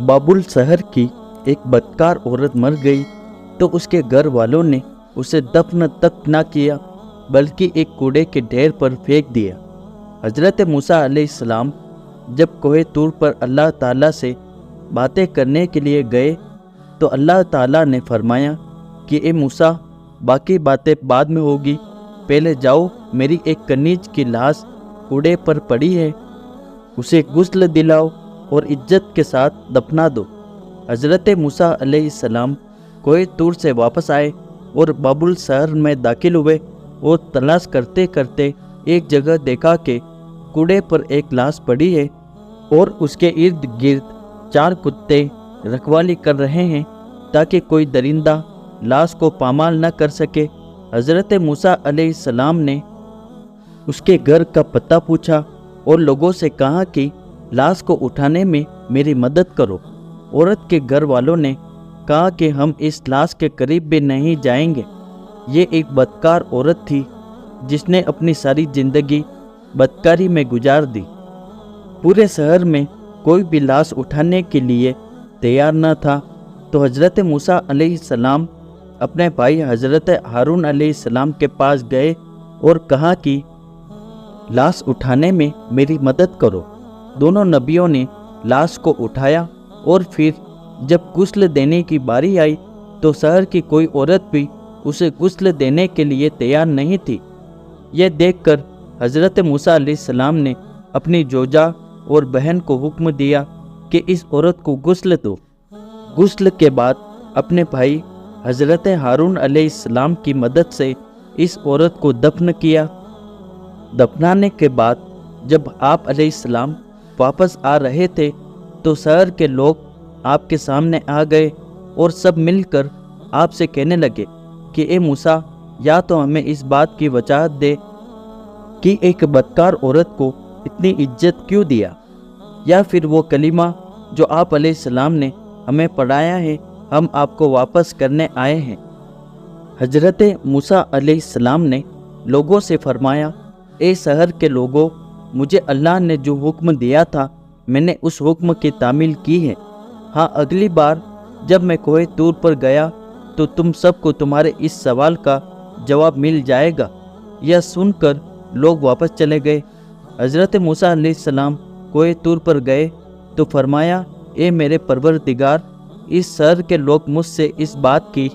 बाबुल शहर की एक बदकार औरत मर गई तो उसके घर वालों ने उसे दफन तक ना किया बल्कि एक कूड़े के ढेर पर फेंक दिया। हजरत मूसा अलैहिस्सलाम जब कोहे तूर पर अल्लाह ताला से बातें करने के लिए गए तो अल्लाह ताला ने फरमाया कि ए मूसा, बाकी बातें बाद में होगी, पहले जाओ, मेरी एक कनीज की लाश कूड़े पर पड़ी है, उसे गुस्ल दिलाओ और इज्जत के साथ दफना दो। हजरत मूसा अलैहिस्सलाम कोहे तूर से वापस आए और बाबुल शहर में दाखिल हुए और तलाश करते करते एक जगह देखा कि कूड़े पर एक लाश पड़ी है और उसके इर्द गिर्द 4 कुत्ते रखवाली कर रहे हैं ताकि कोई दरिंदा लाश को पामाल न कर सके। हजरत मूसा अलैहिस्सलाम ने उसके घर का पता पूछा और लोगों से कहा कि लाश को उठाने में मेरी मदद करो। औरत के घर वालों ने कहा कि हम इस लाश के करीब भी नहीं जाएंगे। ये एक बदकार औरत थी जिसने अपनी सारी जिंदगी बदकारी में गुजार दी। पूरे शहर में कोई भी लाश उठाने के लिए तैयार न था तो हजरत मूसा अलैहिस्सलाम अपने भाई हजरत हारून अलैहिस्सलाम के पास गए और कहा कि लाश उठाने में मेरी मदद करो। दोनों नबियों ने लाश को उठाया और फिर जब गुस्ल देने की बारी आई तो शहर की कोई औरत भी उसे गुस्ल देने के लिए तैयार नहीं थी। यह देखकर हजरत मूसा अलैहिस्सलाम ने अपनी जोजा और बहन को हुक्म दिया कि इस औरत को गुस्ल दो। गुस्ल के बाद अपने भाई हजरत हारून अलैहिस्सलाम की मदद से इस औरत को दफन किया। दफनाने के बाद जब आप अलैहिस्सलाम वापस आ रहे थे तो शहर के लोग आपके सामने आ गए और सब मिलकर आपसे कहने लगे कि ए मूसा, या तो हमें इस बात की वजाहत दे कि एक बदकार औरत को इतनी इज्जत क्यों दिया, या फिर वो कलीमा जो आप अलैहिस्सलाम ने हमें पढ़ाया है हम आपको वापस करने आए हैं। हजरत मूसा अलैहिस्सलाम ने लोगों से फरमाया, ए शहर के लोगों, मुझे अल्लाह ने जो हुक्म दिया था मैंने उस हुक्म की तामील की है। हाँ, अगली बार जब मैं कोहे तूर पर गया तो तुम सबको तुम्हारे इस सवाल का जवाब मिल जाएगा। यह सुनकर लोग वापस चले गए। हजरत मूसा अलैहिस्सलाम कोहे तूर पर गए तो फरमाया, ए मेरे परवरदिगार, इस शहर के लोग मुझसे इस बात की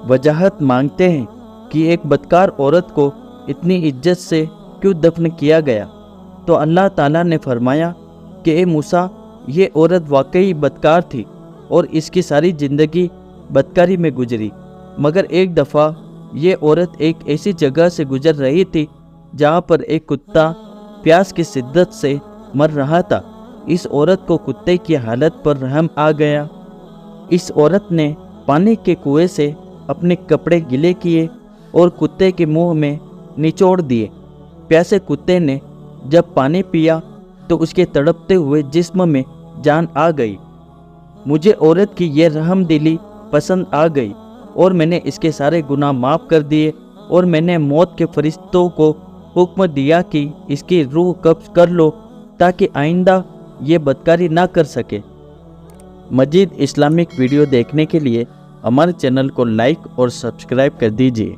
वजाहत मांगते हैं कि एक बदकार औरत को इतनी इज्जत से क्यों दफन किया गया। तो अल्लाह ताला ने फरमाया कि ए मूसा, ये औरत वाकई बदकार थी और इसकी सारी ज़िंदगी बदकारी में गुजरी, मगर एक दफ़ा ये औरत एक ऐसी जगह से गुजर रही थी जहाँ पर एक कुत्ता प्यास की शिद्दत से मर रहा था। इस औरत को कुत्ते की हालत पर रहम आ गया। इस औरत ने पानी के कुएं से अपने कपड़े गीले किए और कुत्ते के मुंह में निचोड़ दिए। प्यासे कुत्ते ने जब पानी पिया तो उसके तड़पते हुए जिस्म में जान आ गई। मुझे औरत की यह रहम दिली पसंद आ गई और मैंने इसके सारे गुनाह माफ़ कर दिए और मैंने मौत के फरिश्तों को हुक्म दिया कि इसकी रूह कब्ज़ कर लो ताकि आइंदा ये बदकारी ना कर सके। मजीद इस्लामिक वीडियो देखने के लिए हमारे चैनल को लाइक और सब्सक्राइब कर दीजिए।